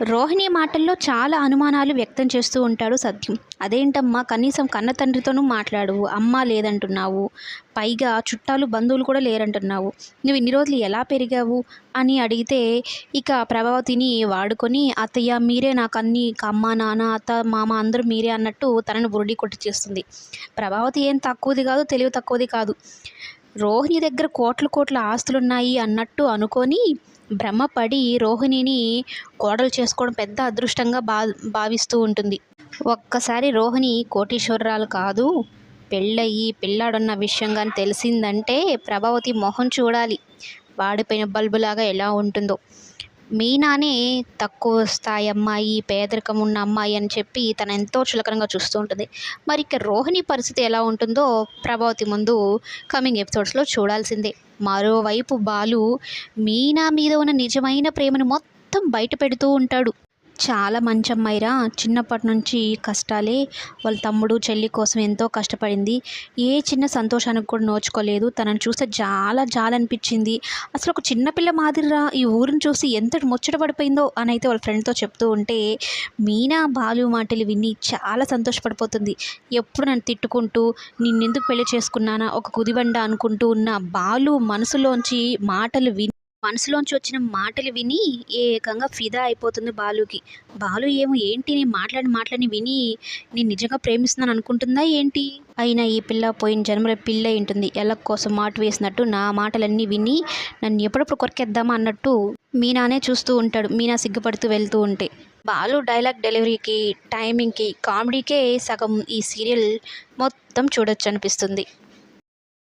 రోహిణి మాటల్లో చాలా అనుమానాలు వ్యక్తం చేస్తూ ఉంటాడు సత్యం. అదేంటమ్మా, కనీసం కన్న తండ్రితోనూ మాట్లాడవు, అమ్మ లేదంటున్నావు, పైగా చుట్టాలు బంధువులు కూడా లేరంటున్నావు, నువ్వు ఇన్ని రోజులు ఎలా పెరిగావు అని అడిగితే ఇక ప్రభావతిని వాడుకొని అత్తయ్య మీరే నాకు అన్ని అమ్మ నాన్న అత్త మామ అందరూ మీరే అన్నట్టు తనను బురుడి కొట్టి చేస్తుంది. ప్రభావతి ఏం తక్కువది కాదు, తెలివి తక్కువది కాదు. రోహిణి దగ్గర కోట్ల కోట్ల ఆస్తులున్నాయి అన్నట్టు అనుకొని భ్రమపడి రోహిణిని కోడలు చేసుకోవడం పెద్ద అదృష్టంగా భావిస్తూ ఉంటుంది. ఒక్కసారి రోహిణి కోటీశ్వరరాలు కాదు, పెళ్ళయి పిల్లాడున్న విషయం కానీ తెలిసిందంటే ప్రభావతి మొహం చూడాలి, వాడిపోయిన బల్బులాగా ఎలా ఉంటుందో. మీనానే తక్కువ స్థాయి అమ్మాయి, పేదరికం ఉన్న అమ్మాయి అని చెప్పి తను ఎంతో చులకనగా చూస్తూ ఉంటుంది. మరి ఇక రోహిణి పరిస్థితి ఎలా ఉంటుందో ప్రభావతి ముందు కమింగ్ ఎపిసోడ్స్లో చూడాల్సిందే. మరోవైపు బాలు మీనా మీద ఉన్న నిజమైన ప్రేమను మొత్తం బయట పెడుతూ ఉంటాడు. చాలా మంచి అమ్మాయిరా, చిన్నప్పటి నుంచి కష్టాలే, వాళ్ళ తమ్ముడు చెల్లి కోసం ఎంతో కష్టపడింది, ఏ చిన్న సంతోషానికి కూడా నోచుకోలేదు, తనను చూస్తే చాలా జాలనిపించింది, అసలు ఒక చిన్నపిల్ల మాదిరిరా, ఈ ఊరిని చూసి ఎంతటి ముచ్చట పడిపోయిందో అని అయితే వాళ్ళ ఫ్రెండ్తో చెప్తూ ఉంటే మీనా బాలు మాటలు విని చాలా సంతోషపడిపోతుంది. ఎప్పుడు నన్ను తిట్టుకుంటూ నిన్నెందుకు పెళ్లి చేసుకున్నానా ఒక కుదిబండ అనుకుంటూ ఉన్న బాలు మనసులోంచి వచ్చిన మాటలు విని ఏకంగా ఫిదా అయిపోతుంది బాలుకి. బాలు ఏమో ఏంటి నేను మాట్లాడి విని నేను నిజంగా ప్రేమిస్తున్నాను అనుకుంటుందా ఏంటి? అయినా ఈ పిల్ల పోయిన జన్మల పిల్ల ఉంటుంది, ఎలక్ కోసం మాట వేసినట్టు నా మాటలన్నీ విని నన్ను ఎప్పుడప్పుడు కొరికేద్దామా అన్నట్టు మీనానే చూస్తూ ఉంటాడు. మీనా సిగ్గుపడుతూ వెళ్తూ ఉంటే బాలు డైలాగ్ డెలివరీకి, టైమింగ్కి, కామెడీకే సగం ఈ సీరియల్ మొత్తం చూడొచ్చు అనిపిస్తుంది.